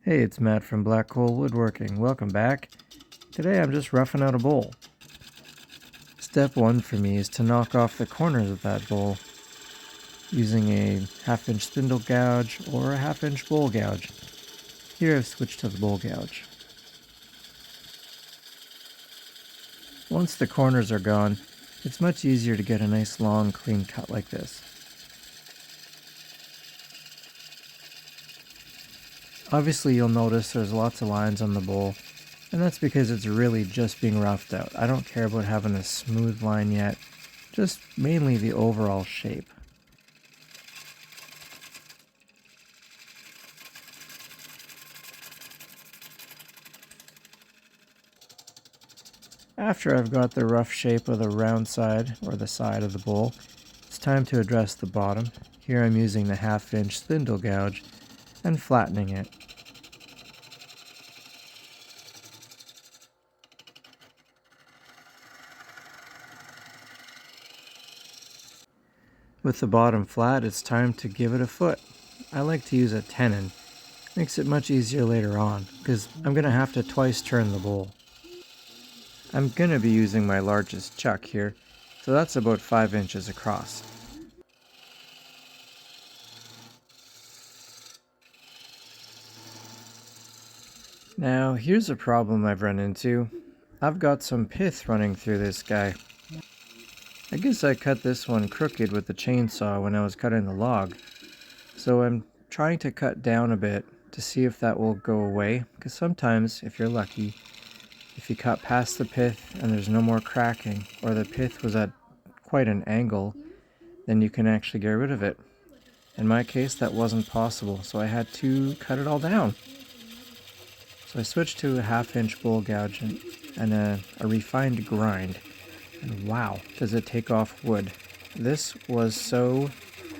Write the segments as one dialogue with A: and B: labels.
A: Hey, it's Matt from Black Hole Woodworking. Welcome back. Today I'm just roughing out a bowl. Step one for me is to knock off the corners of that bowl using a 1/2 inch spindle gouge or a 1/2 inch bowl gouge. Here I've switched to the bowl gouge. Once the corners are gone, it's much easier to get a nice long clean cut like this. Obviously you'll notice there's lots of lines on the bowl, and that's because it's really just being roughed out. I don't care about having a smooth line yet, just mainly the overall shape. After I've got the rough shape of the round side, or the side of the bowl, it's time to address the bottom. Here I'm using the 1/2 inch spindle gouge and flattening it. With the bottom flat, it's time to give it a foot. I like to use a tenon. Makes it much easier later on, because I'm going to have to twice turn the bowl. I'm going to be using my largest chuck here, so that's about 5 inches across. Now, here's a problem I've run into. I've got some pith running through this guy. I guess I cut this one crooked with the chainsaw when I was cutting the log, so I'm trying to cut down a bit to see if that will go away, because sometimes, if you're lucky, if you cut past the pith and there's no more cracking, or the pith was at quite an angle, then you can actually get rid of it. In my case, that wasn't possible, so I had to cut it all down. So I switched to a 1/2 inch bowl gouge and a refined grind. And wow, does it take off wood. This was so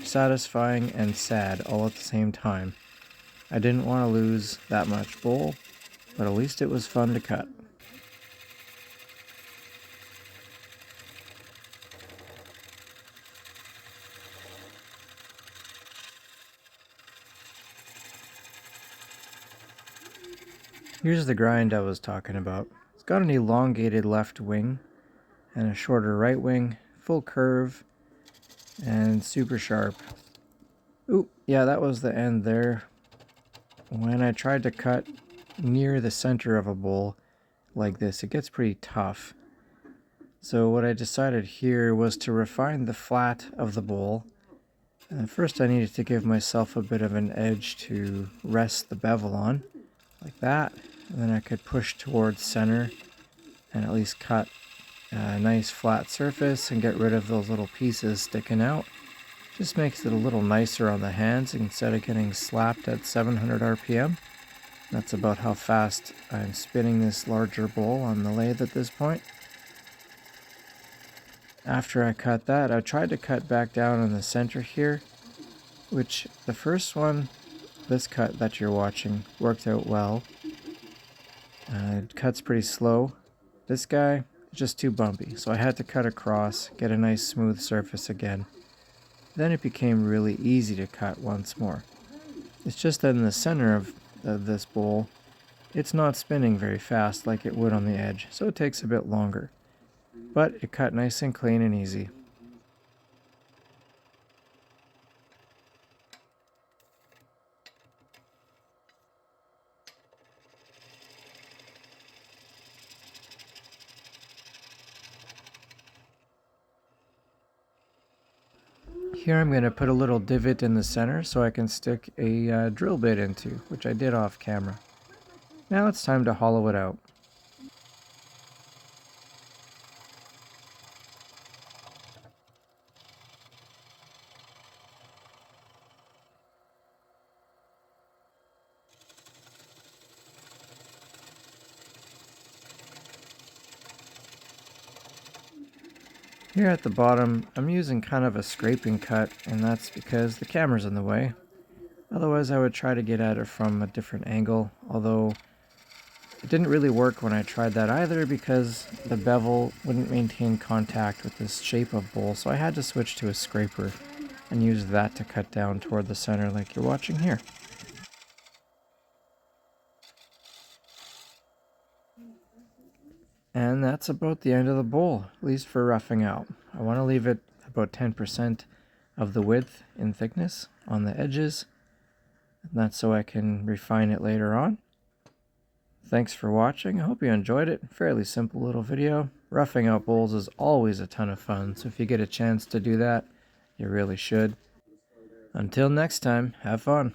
A: satisfying and sad all at the same time. I didn't want to lose that much bowl, but at least it was fun to cut. Here's the grind I was talking about. It's got an elongated left wing and a shorter right wing, full curve, and super sharp. Ooh, yeah, that was the end there. When I tried to cut near the center of a bowl like this, it gets pretty tough. So what I decided here was to refine the flat of the bowl. First I needed to give myself a bit of an edge to rest the bevel on, like that. And then I could push towards center and at least cut a nice flat surface and get rid of those little pieces sticking out. Just makes it a little nicer on the hands instead of getting slapped at 700 RPM. That's about how fast I'm spinning this larger bowl on the lathe at this point. After I cut that, I tried to cut back down in the center here, which the first one, this cut that you're watching, worked out well. It cuts pretty slow. This guy, just too bumpy, so I had to cut across, get a nice smooth surface again. Then it became really easy to cut once more. It's just that in the center of this bowl, it's not spinning very fast like it would on the edge, so it takes a bit longer. But it cut nice and clean and easy. Here I'm going to put a little divot in the center so I can stick a drill bit into, which I did off camera. Now it's time to hollow it out. Here at the bottom, I'm using kind of a scraping cut, and that's because the camera's in the way. Otherwise I would try to get at it from a different angle, although it didn't really work when I tried that either because the bevel wouldn't maintain contact with this shape of bowl, so I had to switch to a scraper and use that to cut down toward the center like you're watching here. And that's about the end of the bowl, at least for roughing out. I want to leave it about 10% of the width in thickness on the edges. And that's so I can refine it later on. Thanks for watching. I hope you enjoyed it. Fairly simple little video. Roughing out bowls is always a ton of fun, so if you get a chance to do that, you really should. Until next time, have fun.